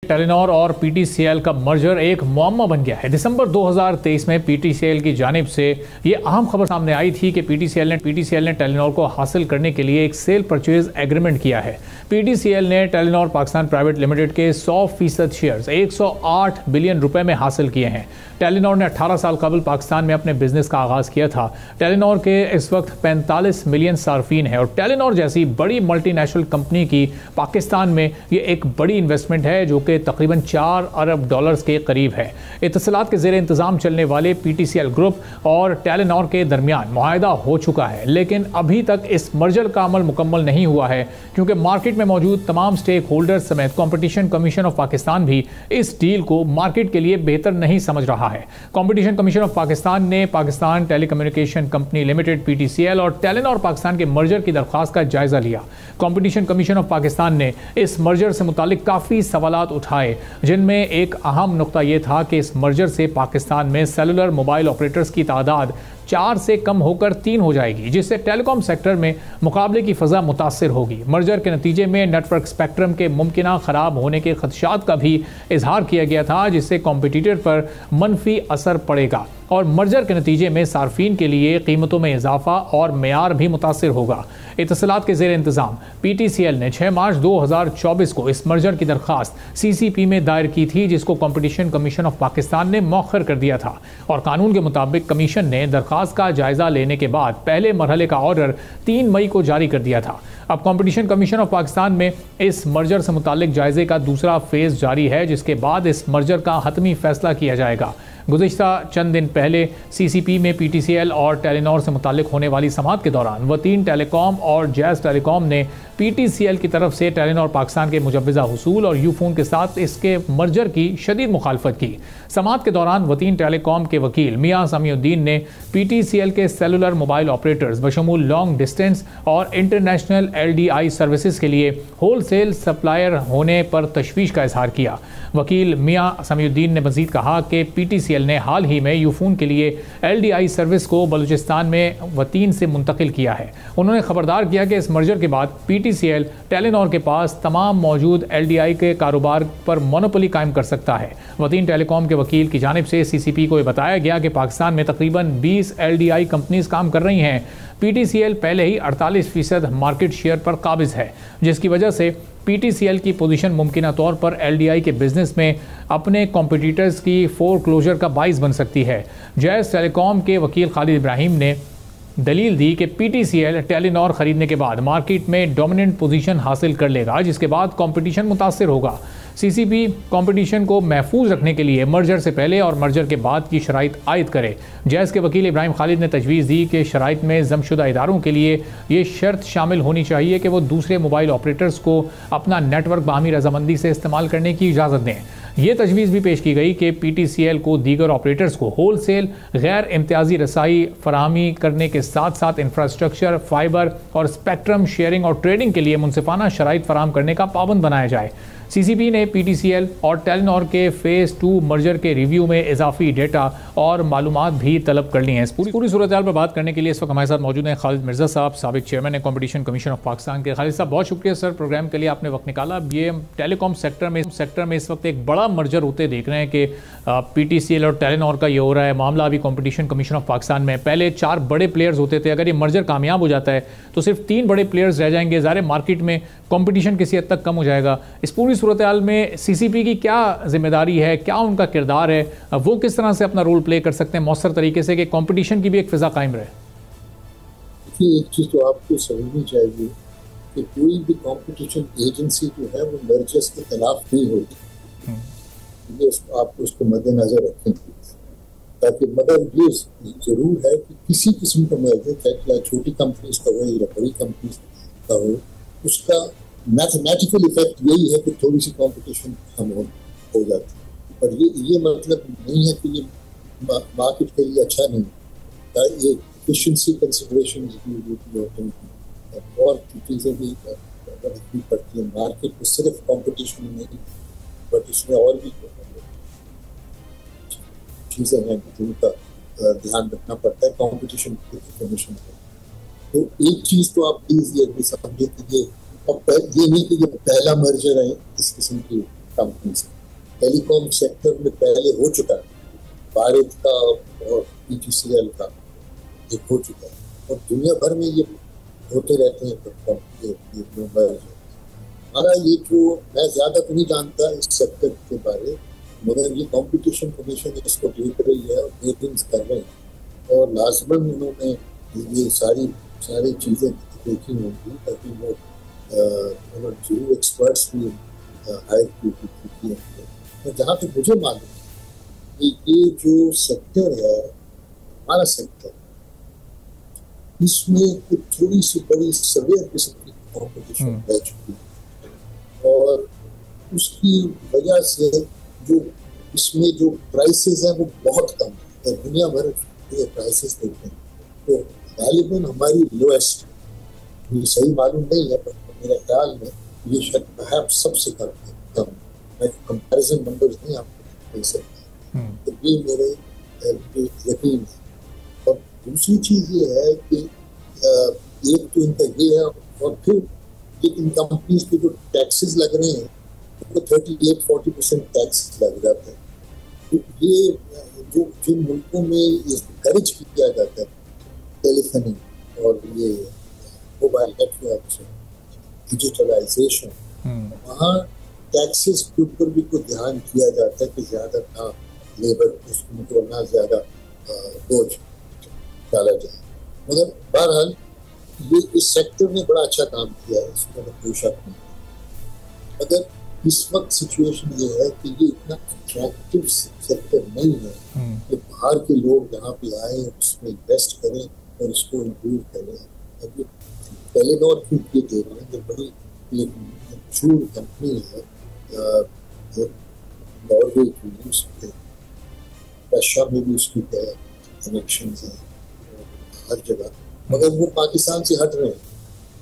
Telenor और PTCL का merger एक मुअम्मा बन गया है। दिसंबर 2023 में पीटीसीएल की जानिब से ये अहम खबर सामने आई थी कि पीटीसीएल ने टेलीनॉर को हासिल करने के लिए एक सेल परचेज एग्रीमेंट किया है। पीटीसीएल ने टेलीनॉर पाकिस्तान प्राइवेट लिमिटेड के 100% शेयर्स 108 बिलियन रुपए में हासिल किए हैं। टेलीनॉर ने 18 साल कबल पाकिस्तान में अपने बिजनेस का आगाज किया था। टेलीनॉर के इस वक्त 45 मिलियन सार्फिन है और टेलीनॉर जैसी बड़ी मल्टीनेशनल कंपनी की पाकिस्तान में ये एक बड़ी इन्वेस्टमेंट है जो कि तकरीबन 4 अरब डॉलर्स के करीब है। इत्तसालात के ज़ेरे इंतजाम चलने वाले पीटीसीएल ग्रुप और टेलीनॉर के दरमियान मुआहदा हो चुका है, लेकिन अभी तक इस मर्जर का अमल मुकम्मल नहीं हुआ है क्योंकि मार्केट में मौजूद तमाम स्टेक होल्डर्स समेत कंपटीशन कमीशन ऑफ पाकिस्तान भी इस डील को मार्केट के लिए बेहतर नहीं समझ रहा है। कंपटीशन कमीशन ऑफ पाकिस्तान ने Pakistan telecommunication company limited PTCL और टेलीनॉर पाकिस्तान के मर्जर की दरख्वास्त का जायजा लिया। कंपटीशन कमीशन ऑफ पाकिस्तान ने इस मर्जर से मुतालिक काफ़ी सवालात उठाए, जिनमें एक अहम नुक्ता यह था कि इस मर्जर से पाकिस्तान में सेलुलर मोबाइल ऑपरेटर्स की तादाद 4 से कम होकर 3 हो जाएगी, जिससे टेलीकॉम सेक्टर में मुकाबले की फ़ज़ा मुतासिर होगी। मर्जर के नतीजे में नेटवर्क स्पेक्ट्रम के मुमकिना ख़राब होने के खदशात का भी इजहार किया गया था, जिससे कॉम्पिटिटर पर मनफी असर पड़ेगा और मर्जर के नतीजे में सार्फिन के लिए कीमतों में इजाफा और मेयार भी मुतासिर होगा। इत्तसालात के ज़ेर इंतज़ाम पीटीसीएल ने 6 मार्च 2024 को इस मर्जर की दरख्वास्त सीसीपी में दायर की थी, जिसको कंपटीशन कमीशन ऑफ पाकिस्तान ने मौखर कर दिया था और कानून के मुताबिक कमीशन ने दरख्वास्त का जायजा लेने के बाद पहले मरहले का ऑर्डर 3 मई को जारी कर दिया था। अब कंपटीशन कमीशन ऑफ पाकिस्तान में इस मर्जर से मुतालिक जायजे का दूसरा फेज जारी है, जिसके बाद इस मर्जर का हतमी फैसला किया जाएगा। गुज़िश्ता चंद दिन पहले सीसीपी में पीटीसीएल और टेलीनॉर से मुतालिक होने वाली समाअत के दौरान वतीन टेलीकॉम और जैज़ टेलीकॉम ने पीटीसीएल की तरफ से टेलीनॉर पाकिस्तान के मुजव्वज़ा हुसूल और यूफोन के साथ इसके मर्जर की शदीद मुखालफत की। समाअत के दौरान वतीन टेलीकॉम के वकील मियां समीउद्दीन ने पीटीसीएल के सेलुलर मोबाइल ऑपरेटर्स बशमूल लॉन्ग डिस्टेंस और इंटरनेशनल एलडीआई सर्विसेज के लिए होलसेल सप्लायर होने पर तशवीश का इजहार किया। वकील मियां समीउद्दीन ने मजीद कहा कि पीटीसीएल ने हाल ही में यूफोन के लिए एलडीआई सर्विस को बलूचिस्तान में वतीन से मुंतकिल किया है। उन्होंने खबरदार किया कि इस मर्जर के बाद पीटीसीएल टेलीनॉर के पास तमाम मौजूद एलडीआई के कारोबार पर मोनोपोली कायम कर सकता है। वतीन टेलीकॉम के वकील की जानिब से सीसीपी को बताया गया कि पाकिस्तान में तकरीबन 20 एलडीआई कंपनीज काम कर रही हैं। पीटीसीएल पहले ही 48% मार्केट शेयर पर काबिज है, जिसकी वजह से पीटीसीएल की पोजीशन मुमकिना तौर पर एलडीआई के बिजनेस में अपने कॉम्पिटिटर्स की फोरक्लोजर का बाइस बन सकती है। जैज़ टेलीकॉम के वकील खालिद इब्राहिम ने दलील दी कि पीटीसीएल टेलीनॉर खरीदने के बाद मार्केट में डोमिनेंट पोजीशन हासिल कर लेगा, जिसके बाद कंपटीशन मुतासिर होगा। सीसीपी कंपटीशन को महफूज रखने के लिए मर्जर से पहले और मर्जर के बाद की शराइत आयद करे। जैज़ के वकील इब्राहिम खालिद ने तजवीज़ दी कि शराइत में जमशुदा इदारों के लिए ये शर्त शामिल होनी चाहिए कि वो दूसरे मोबाइल ऑपरेटर्स को अपना नेटवर्क बाहमी रजामंदी से इस्तेमाल करने की इजाज़त दें। ये तजवीज़ भी पेश की गई कि पीटीसीएल को दीगर ऑपरेटर्स को होलसेल गैर इम्तियाजी रसाई फराहमी करने के साथ साथ इंफ्रास्ट्रक्चर, फाइबर और स्पेक्ट्रम शेयरिंग और ट्रेडिंग के लिए मुनसिफाना शराइत फराहम करने का पाबंद बनाया जाए। सीसीपी ने पीटीसीएल और टेलीनॉर के फेज़ 2 मर्जर के रिव्यू में इजाफी डेटा और मालूमात भी तलब कर ली हैं। पूरी सूरत हाल पर बात करने के लिए इस वक्त हमारे साथ मौजूद हैं खालिद मिर्ज़ा साहब, साबिक चेयरमैन है कंपटीशन कमीशन ऑफ पाकिस्तान के। खालिद साहब, बहुत शुक्रिया सर प्रोग्राम के लिए, आपने वक्त निकाला। ये टेलीकॉम सेक्टर में इस वक्त एक बड़ा मर्जर होते देख रहे हैं कि पीटीसीएल और टेलीनॉर का ये हो रहा है मामला। अभी कंपटीशन कमीशन ऑफ पाकिस्तान में पहले 4 बड़े प्लेयर्स होते थे, अगर ये मर्जर कामयाब हो जाता है तो सिर्फ 3 बड़े प्लेयर्स रह जाएंगे। ज़ाहिर मार्केट में कंपटीशन किसी हद तक कम हो जाएगा। इस पूरी सूरत हाल में सीसीपी की क्या जिम्मेदारी है, क्या उनका किरदार है, वो किस तरह से अपना रोल प्ले कर सकते हैं मौसर तरीके से कि कंपटीशन की भी एक फिजा कायम रहे? एक चीज तो आपको समझनी चाहिए कि कोई भी कंपटीशन एजेंसी जो है वो मर्जर्स के खिलाफ नहीं होती। ये आपको उसको मद्देनजर रखें, ताकि मगर ये जरूर है कि किसी किस्म का मर्जर, चाहे छोटी कंपनीज का हो या बड़ी कंपनीज का हो, उसका मैथमेटिकल इफेक्ट यही है कि थोड़ी सी कंपटीशन कम हो जाती है। पर ये मतलब नहीं है कि ये मार्केट के लिए अच्छा नहीं है। ये एफिशिएंसी कंसिडरेशन भी होते हैं और चीज़ें भी रखनी पड़ती है। मार्केट को सिर्फ कंपटीशन ही नहीं, बट इसमें और भी चीज़ें हैं जिनका ध्यान रखना पड़ता है कंपटीशन कमीशन को। तो एक चीज़ तो आप प्लीज़ ये भी समझिए कि ये नहीं कि ये पहला मर्जर है इस किस्म की कंपनीज। टेलीकॉम सेक्टर में पहले हो चुका है, भारत का और PTCL का एक हो चुका है, और दुनिया भर में ये होते रहते हैं। हमारा ये जो, मैं ज्यादा तो नहीं जानता इस सेक्टर के बारे, मगर ये कंपटीशन कमीशन इसको देख रही है और मीटिंग्स कर रहे हैं, और लाजमन उन्होंने ये सारी चीजें देखी होंगी, ताकि वो जरूर एक्सपर्ट्स भी हायर की होंगे। तो जहाँ तक मुझे मालूम है कि ये जो सेक्टर है, हमारा सेक्टर, इसमें कुछ थोड़ी सी बड़ी सवेयर किस्म की कॉम्पिटिशन रह चुकी है, और उसकी वजह से जो इसमें जो प्राइसेस हैं वो बहुत कम है। दुनिया भर के प्राइसेस देखते हैं तो गालिबन हमारी लोएस्ट, ये सही मालूम नहीं है, पर मेरे ख्याल में ये शायद सबसे कम। मैं कंपैरिजन नंबर्स नहीं आपको दे सकता, तो ये मेरे यकीन है। और दूसरी चीज ये है कि एक तो इनका ये है, और फिर इन कंपनीज के जो टैक्सेस लग रहे हैं वो 38-40% टैक्स लग जाता है। तो ये जो जिन मुल्कों में इनकरेज किया जाता है टेलीफोनी और ये मोबाइल नेटवर्क डिजिटलाइजेशन, वहाँ टैक्सेस के ऊपर भी कुछ ध्यान किया जाता है कि ज्यादा ना लेबर उसको ना ज्यादा बोझ डाला जाए। मगर बहरहाल ये इस सेक्टर ने बड़ा अच्छा काम किया है, इसमें कोई शक नहीं। मगर इस वक्त सिचुएशन ये है कि ये इतना अट्रैक्टिव सेक्टर नहीं है कि बाहर के लोग यहाँ पे आए, उसमें इन्वेस्ट करें और इसको इम्प्रूव करें। अभी टेलीनॉर की ये दे रहे हैं, जो बड़ी एक मशहूर कंपनी है नॉर्वे की, उसमें रशिया में भी उसकी कनेक्शन है हर जगह, मगर वो पाकिस्तान से हट रहे हैं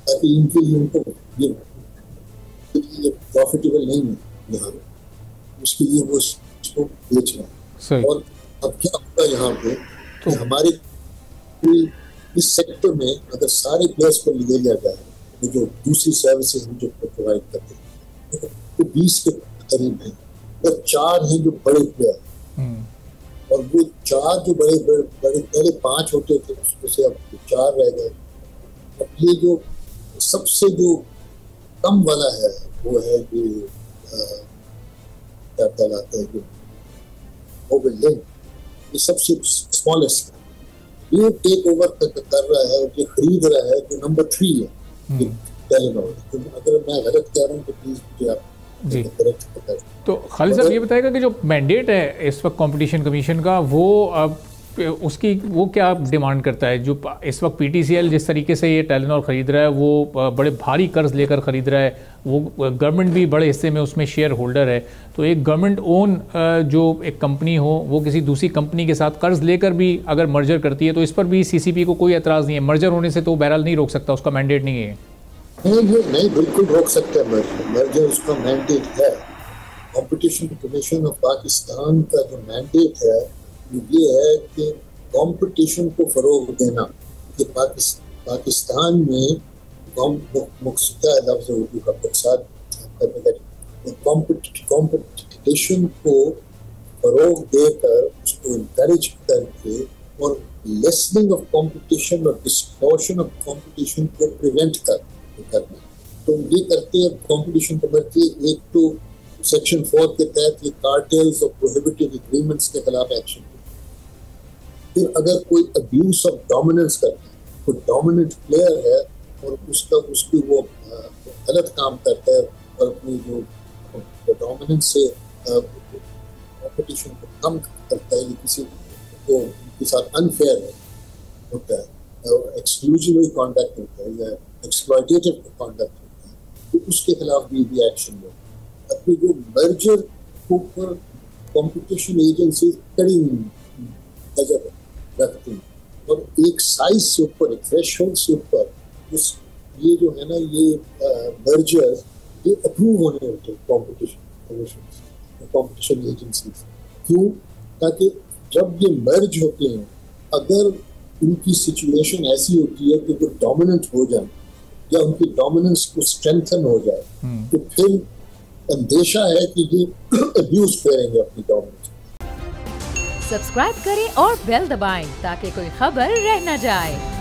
ताकि इनके लिए उनको ये प्रॉफिटेबल नहीं है यहाँ, उसके लिए वो इसको बेच रहे हैं। और अब क्या होगा यहाँ पे तो हमारे इस सेक्टर में अगर सारे प्लेयर्स को ले लिया जाए, तो जो दूसरी सर्विसेज जो प्रोवाइड करते हैं तो 20 के करीब हैं, और 4 हैं जो बड़े प्लेयर, और वो 4 जो बड़े पहले 5 होते थे, उसमें से अब 4 रह गए। अब ये जो सबसे जो कम वाला है वो है कि क्या कहलाता है कि मोबाइल लिंक, ये सबसे स्मॉलेस्ट है, ये टेक ओवर कर रहा है, ये खरीद रहा है, जो नंबर 3 है टेलीनॉर। तो अगर मैं गलत कह रहा हूँ तो प्लीज मुझे आप जी करेक्ट करें। तो खालिद साहब ये बताएगा कि जो मैंडेट है इस वक्त कंपटीशन कमीशन का, वो अब उसकी वो क्या डिमांड करता है? जो इस वक्त PTCL जिस तरीके से ये टेलीनॉर खरीद रहा है, वो बड़े भारी कर्ज लेकर खरीद रहा है, वो गवर्नमेंट भी बड़े हिस्से में उसमें शेयर होल्डर है। तो एक गवर्नमेंट ओन जो एक कंपनी हो, वो किसी दूसरी कंपनी के साथ कर्ज लेकर भी अगर मर्जर करती है, तो इस पर भी CCP को कोई एतराज़ नहीं है। मर्जर होने से तो बहरहाल नहीं रोक सकता, उसका मैंडेट नहीं है। नहीं, बिल्कुल रोक सकता है मर्जर, उसका मैंडेट है। कंपटीशन कमीशन ऑफ पाकिस्तान का जो मैंडेट है ये है कि कंपटीशन को फरोग देना, कि पाकिस्तान में लफ्ज़ उर्दू का प्रसाद कंपटीशन को फरोग देकर, उसको इनकरेज करके, और लेसनिंग ऑफ कंपटीशन और डिस्टॉर्शन ऑफ कंपटीशन को प्रिवेंट करना। तो ये करते हैं कंपटीशन को बढ़ती है। एक तो सेक्शन 4 के तहत ये कार्टेल्स और प्रोहिबिटेड एग्रीमेंट्स के खिलाफ एक्शन। फिर अगर कोई अब्यूज ऑफ डोमिनेंस करता है, कोई डोमिनेंट प्लेयर है और उसकी वो गलत काम करता है और अपनी जो डोमिनेंस से कंपटीशन को कम करता है, किसी को उनके साथ अनफेयर होता है, एक्सक्लूसिव कॉन्डक्ट होता है या एक्सप्लॉयटेटिव कॉन्डक्ट होता है, तो उसके खिलाफ भी एक्शन हो। अपनी जो मर्जर के ऊपर कंपटीशन एजेंसी कड़ी नजर रखती हैं, और एक साइज से ऊपर, एक थ्रेशोल्ड से ऊपर ये जो है ना, ये मर्जर ये अप्रूव होने होते हैं कंपटीशन एजेंसी। क्यों? ताकि जब ये मर्ज होते हैं, अगर उनकी सिचुएशन ऐसी होती है कि वो डोमिनेंट हो जाए या उनकी डोमिनेंस को स्ट्रेंथन हो जाए, तो फिर अंदेशा है कि ये अब्यूज करेंगे अपनी गवर्नमेंट। सब्सक्राइब करें और बेल दबाएं ताकि कोई खबर रह न जाए।